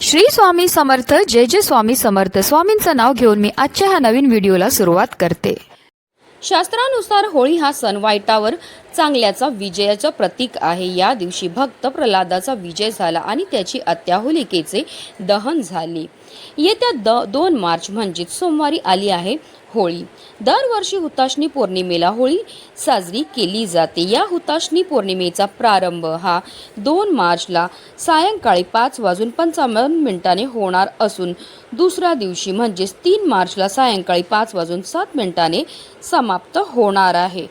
श्री स्वामी समर्थ जय जय स्वामी समर्थ स्वामींचं नाव घेऊन मी आजच्या ह्या नवीन व्हिडिओला सुरुवात करते। शास्त्रानुसार होळी हा सण वाईटावर चांगल्याचा विजयाचं प्रतीक आहे। या दिवशी भक्त प्रल्हादाचा विजय झाला आणि त्याची आत्या होलिकेचे दहन झाले। येत्या 2 मार्च म्हणजे सोमवारी आली आहे होळी। दरवर्षी हुताशनी पौर्णिमेला होळी साजरी केली जाते। या हुताशनी पौर्णिमेचा प्रारंभ हा 2 मार्चला सायंकाळी 5:55 होणार असून दुसऱ्या दिवशी म्हणजे 3 मार्चला सायंकाळी 5:07 समाप्त होणार आहे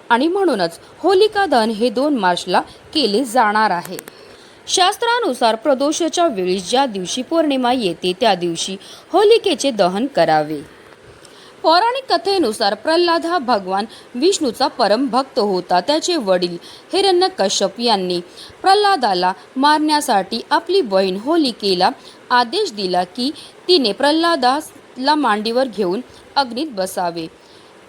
आणि म्हणूनच होलिका दहन हे 2 मार्चला केले जाणार आहे। शास्त्रानुसार प्रदोषाच्या वेळी ज्या दिवशी पौर्णिमा येते त्या दिवशी होलिकेचे दहन करावे। पौराणिक कथेनुसार प्रल्हाद हा भगवान विष्णूचा परम भक्त होता। त्याचे वडील हिरण्यकश्यप यांनी प्रल्हादाला मारण्यासाठी आपली बहीण होलिकेला आदेश दिला की तिने प्रल्हादाला मांडीवर घेऊन अग्नीत बसावे,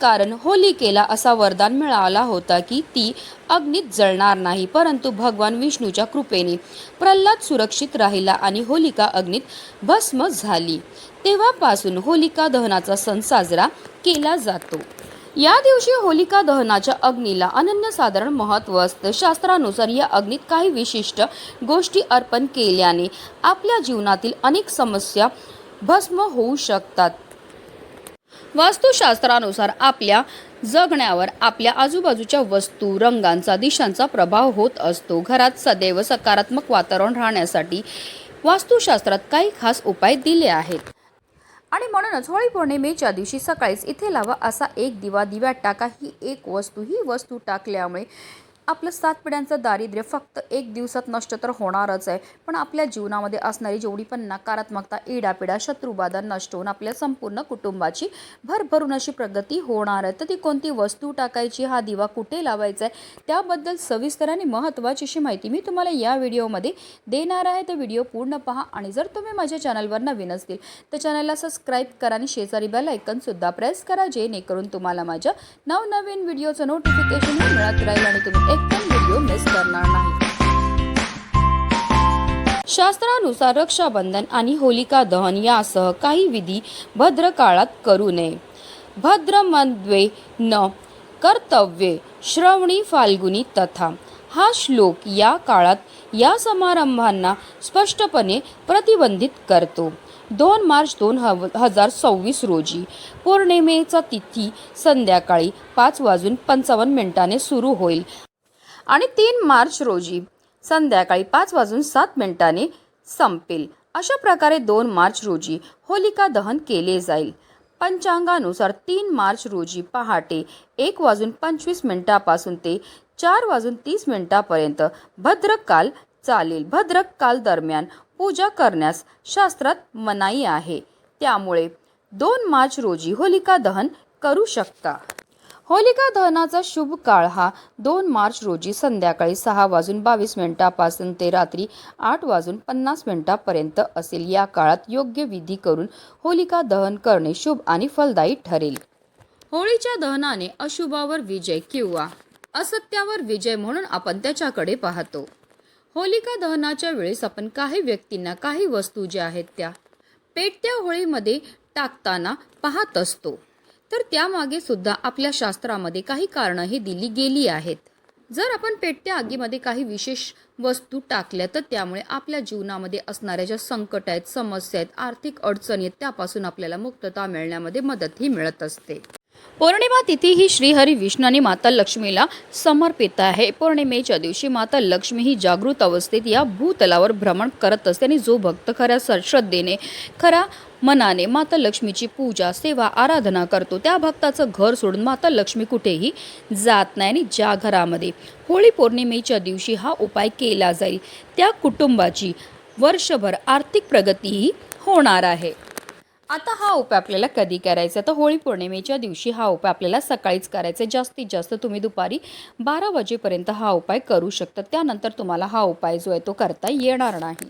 कारण होलिकेला असा वरदान मिळाला होता की ती अग्नीत जळणार नाही। परंतु भगवान विष्णूच्या कृपेने प्रल्हाद सुरक्षित राहिला आणि होलिका अग्नीत भस्म झाली। तेव्हापासून होलिका दहनाचा सण साजरा केला जातो। या दिवशी होलिका दहनाच्या अग्नीला अनन्यसाधारण महत्त्व असतं। शास्त्रानुसार या अग्नीत काही विशिष्ट गोष्टी अर्पण केल्याने आपल्या जीवनातील अनेक समस्या भस्म होऊ शकतात। वास्तुशास्त्रानुसार आपल्या जगण्यावर आपल्या आजूबाजूच्या वस्तू, रंगांचा, दिशांचा प्रभाव होत असतो। घरात सदैव सकारात्मक वातावरण राहण्यासाठी वास्तुशास्त्रात काही खास उपाय दिले आहेत आणि म्हणूनच होळी पौर्णिमेच्या दिवशी सकाळीच इथे लावा असा एक दिवा दिव्यात टाका। ही वस्तू टाकल्यामुळे आपलं 7 पिढ्यांचं दारिद्र्य फक्त 1 दिवसात नष्ट तर होणारच आहे, पण आपल्या जीवनामध्ये असणारी जेवढी पण नकारात्मकता, इडापिडा, शत्रुबाधा नष्ट होऊन आपल्या संपूर्ण कुटुंबाची भरभरून अशी प्रगती होणार आहे। तर ती कोणती वस्तू टाकायची, हा दिवा कुठे लावायचा आहे, त्याबद्दल सविस्तर आणि महत्त्वाची अशी माहिती मी तुम्हाला या व्हिडिओमध्ये देणार आहे। तर व्हिडिओ पूर्ण पहा आणि जर तुम्ही माझ्या चॅनलवर नवीन असतील तर चॅनलला सबस्क्राईब करा आणि शेजारी बेल आयकॉन सुद्धा प्रेस करा, जेणेकरून तुम्हाला माझ्या नवनवीन व्हिडिओचं नोटिफिकेशन मिळत राहील आणि तुम्ही व्हिडिओ मिस करणार नाही। शास्त्रानुसार रक्षाबंधन आणि होलिका दहन यासह काही विधी भद्र काळात करू नये। भद्रमध्ये न कर्तव्ये श्रवणी फाल्गुनी तथा हा श्लोक या काळात या समारंभांना स्पष्टपणे प्रतिबंधित करतो। 2 मार्च 2026 रोजी पौर्णिमेचा तिथी संध्याकाळी 5:55 सुरू होईल आणि 3 मार्च रोजी संध्याकाळी 5:07 संपेल। अशा प्रकारे 2 मार्च रोजी होलिका दहन केले जाईल। पंचांगानुसार 3 मार्च रोजी पहाटे 1:25 पासून ते 4:30 पर्यंत भद्रकाल चालेल। भद्रकाल दरम्यान पूजा करण्यास शास्त्रात मनाई आहे, त्यामुळे 2 मार्च रोजी होलिका दहन करू शकता। होलिका दहनाचा शुभ काळ हा 2 मार्च रोजी संध्याकाळी 6:22 पासून ते रात्री 8:50 पर्यंत असेल। या काळात योग्य विधी करून होलिका दहन करणे शुभ आणि फलदायी ठरेल। होळीच्या दहनाने अशुभावर विजय किंवा असत्यावर विजय म्हणून आपण त्याच्याकडे पाहतो। होलिका दहनाच्या वेळेस आपण काही व्यक्तींना काही वस्तू ज्या आहेत त्या पेटत्या होळीमध्ये टाकताना पाहत असतो, तर त्यामागे सुद्धा आपल्या शास्त्रामध्ये काही कारणं ही दिली गेली आहेत। जर आपण पेटत्या आगीमध्ये काही विशेष वस्तू टाकल्या तर त्यामुळे आपल्या जीवनामध्ये असणाऱ्या ज्या संकट आहेत, समस्या आहेत, आर्थिक अडचणी आहेत, त्यापासून आपल्याला मुक्तता मिळण्यामध्ये मदतही मिळत असते। पौर्णिमा तिथी ही श्रीहरी विष्णू आणि माता लक्ष्मीला समर्पित आहे। पौर्णिमेच्या दिवशी माता लक्ष्मी ही जागृत अवस्थेत या भूतलावर भ्रमण करत असते आणि जो भक्त खऱ्या श्रद्धेने, खऱ्या मनाने माता लक्ष्मीची पूजा, सेवा, आराधना करतो त्या भक्ताचं घर सोडून माता लक्ष्मी कुठेही जात नाही। आणि ज्या घरामध्ये होळी पौर्णिमेच्या दिवशी हा उपाय केला जाईल त्या कुटुंबाची वर्षभर आर्थिक प्रगतीही होणार आहे। आता हा उपाय आपल्याला कधी करायचा, तर होळी पौर्णिमेच्या दिवशी हा उपाय आपल्याला सकाळीच करायचा। जास्तीत जास्त तुम्ही दुपारी 12 वाजेपर्यंत हा उपाय करू शकता, त्यानंतर तुम्हाला हा उपाय जो आहे तो करता येणार नाही।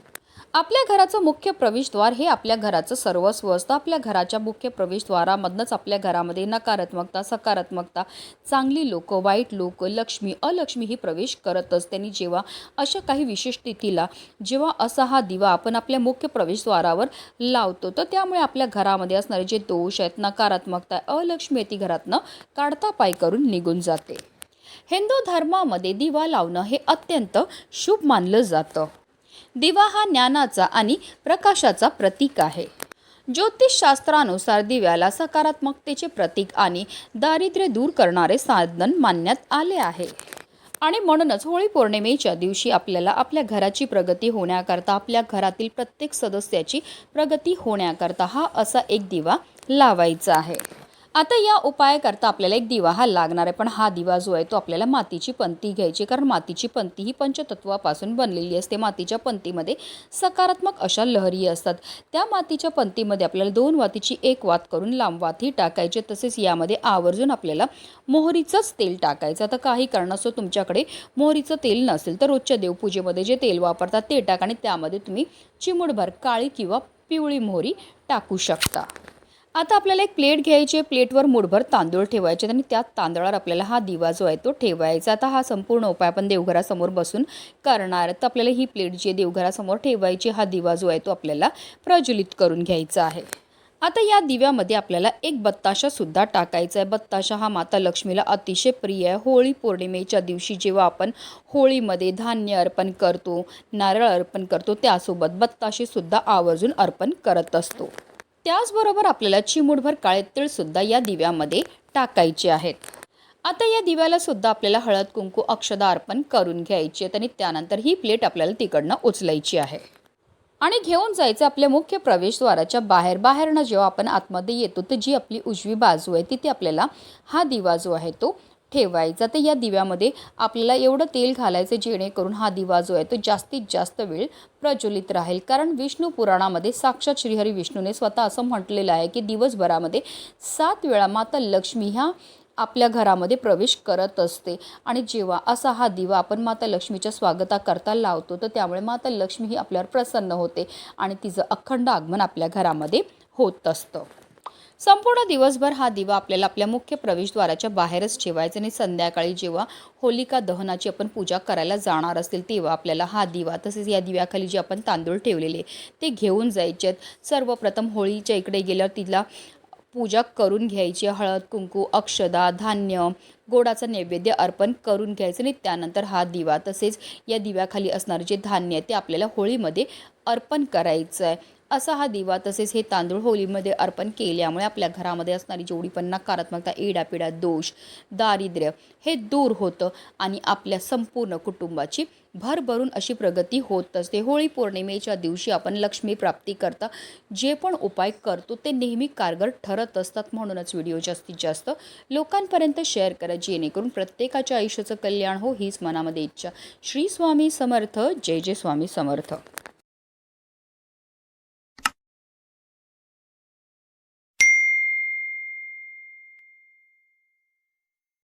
आपल्या घराचं मुख्य प्रवेशद्वार हे आपल्या घराचं सर्वस्व असतं. आपल्या घराच्या मुख्य प्रवेशद्वारामधनंच आपल्या घरामध्ये नकारात्मकता, सकारात्मकता, चांगली लोक, वाईट लोक, लक्ष्मी, अलक्ष्मी ही प्रवेश करत असते. आणि जेव्हा अशा काही विशेष तिथीला जेव्हा असा हा दिवा आपण आपल्या मुख्य प्रवेशद्वारावर लावतो, तर त्यामुळे आपल्या घरामध्ये असणारे जे दोष आहेत, नकारात्मकता, अलक्ष्मी ती घरातनं काढता पाय करून निघून जाते. हिंदू धर्मामध्ये दिवा लावणं हे अत्यंत शुभ मानलं जातं. दिवा हा ज्ञानाचा आणि प्रकाशाचा प्रतीक आहे. ज्योतिषशास्त्रानुसार दिव्याला सकारात्मकतेचे प्रतीक आणि दारिद्र्य दूर करणारे साधन मानण्यात आले आहे. आणि म्हणूनच होळी पौर्णिमेच्या दिवशी आपल्याला आपल्या घराची प्रगती होण्याकरता, आपल्या घरातील प्रत्येक सदस्याची प्रगती होण्याकरता हा असा एक दिवा लावायचा आहे. आता या उपायाकरता आपल्याला एक दिवा हा लागणार आहे. पण हा दिवा जो आहे तो आपल्याला मातीची पंती घ्यायची, कारण मातीची पंती ही पंचतत्वापासून बनलेली असते. मातीच्या पंतीमध्ये सकारात्मक अशा लहरी असतात. त्या मातीच्या पंतीमध्ये आपल्याला 2 वातीची 1 वात करून लांब वाती टाकायचे. तसेच यामध्ये आवर्जून आपल्याला मोहरीचंच तेल टाकायचं. आता काही कारणास्तव तुमच्याकडे मोहरीचं तेल नसेल तर रोजच्या देवपूजेमध्ये जे तेल वापरतात ते टाका आणि त्यामध्ये तुम्ही चिमूटभर काळी किंवा पिवळी मोहरी टाकू शकता. आता आपल्याला एक प्लेट घ्यायची आहे. प्लेटवर मूठभर तांदूळ ठेवायचे आणि त्या तांदळावर आपल्याला हा दिवा जो आहे तो ठेवायचा. आता हा संपूर्ण उपाय आपण देवघरासमोर बसून करणार. तर आपल्याला ही प्लेट जी आहे देवघरासमोर ठेवायची. हा दिवा जो आहे तो आपल्याला प्रज्वलित करून घ्यायचा आहे. आता या दिव्यामध्ये आपल्याला एक बत्ताशासुद्धा टाकायचा आहे. बत्ताशा हा माता लक्ष्मीला अतिशय प्रिय आहे. होळी पौर्णिमेच्या दिवशी जेव्हा आपण होळीमध्ये धान्य अर्पण करतो, नारळ अर्पण करतो, त्यासोबत बत्ताशेसुद्धा आवर्जून अर्पण करत असतो. त्याचबरोबर आपल्याला चिमूटभर काळे तीळसुद्धा या दिव्यामध्ये टाकायचे आहेत. आता या दिव्याला सुद्धा आपल्याला हळद, कुंकू, अक्षदा अर्पण करून घ्यायची आहेत आणि त्यानंतर ही प्लेट आपल्याला तिकडनं उचलायची आहे आणि घेऊन जायचं आपल्या मुख्य प्रवेशद्वाराच्या बाहेर. बाहेरनं जेव्हा आपण आतमध्ये येतो तर जी आपली उजवी बाजू आहे तिथे आपल्याला हा दिवा जो आहे तो ठेवायचा. तर या दिव्यामध्ये आपल्याला एवढं तेल घालायचं जेणेकरून हा दिवा जो आहे तो जास्तीत जास्त वेळ प्रज्वलित राहील. कारण विष्णू पुराणामध्ये साक्षात श्रीहरी विष्णूने स्वतः असं म्हटलेलं आहे की दिवसभरामध्ये 7 वेळा माता लक्ष्मी ह्या आपल्या घरामध्ये प्रवेश करत असते. आणि जेव्हा असा हा दिवा आपण माता लक्ष्मीच्या स्वागताकरता लावतो तर त्यामुळे माता लक्ष्मी ही आपल्यावर प्रसन्न होते आणि तिचं अखंड आगमन आपल्या घरामध्ये होत असतं. संपूर्ण दिवसभर हा दिवा आपल्याला आपल्या मुख्य प्रवेशद्वाराच्या बाहेरच ठेवायचा आणि संध्याकाळी जेव्हा होलिका दहनाची आपण पूजा करायला जाणार असतील तेव्हा आपल्याला हा दिवा तसेच या दिव्याखाली जे आपण तांदूळ ठेवलेले ते घेऊन जायचे आहेत. सर्वप्रथम होळीच्या इकडे गेल्यावर तिला पूजा करून घ्यायची. हळद, कुंकू, अक्षदा, धान्य, गोडाचा नैवेद्य अर्पण करून घ्यायचं आणि त्यानंतर हा दिवा तसेच या दिव्याखाली असणारे जे धान्य आहे ते आपल्याला होळीमध्ये अर्पण करायचं आहे. असा हा दिवा तसेच हे तांदूळ होळीमध्ये अर्पण केल्यामुळे आपल्या घरामध्ये असणारी जेवढी पण नकारात्मकता, इडापिडा, दोष, दारिद्र्य हे दूर होतं आणि आपल्या संपूर्ण कुटुंबाची भरभरून अशी प्रगती होत असते. होळी पौर्णिमेच्या दिवशी आपण लक्ष्मी प्राप्तीकरता जे पण उपाय करतो ते नेहमी कारगर ठरत असतात. म्हणूनच व्हिडिओ जास्तीत जास्त लोकांपर्यंत शेअर करा जेणेकरून प्रत्येकाच्या आयुष्याचं कल्याण हो हीच मनामध्ये इच्छा. श्री स्वामी समर्थ. जय जय स्वामी समर्थ.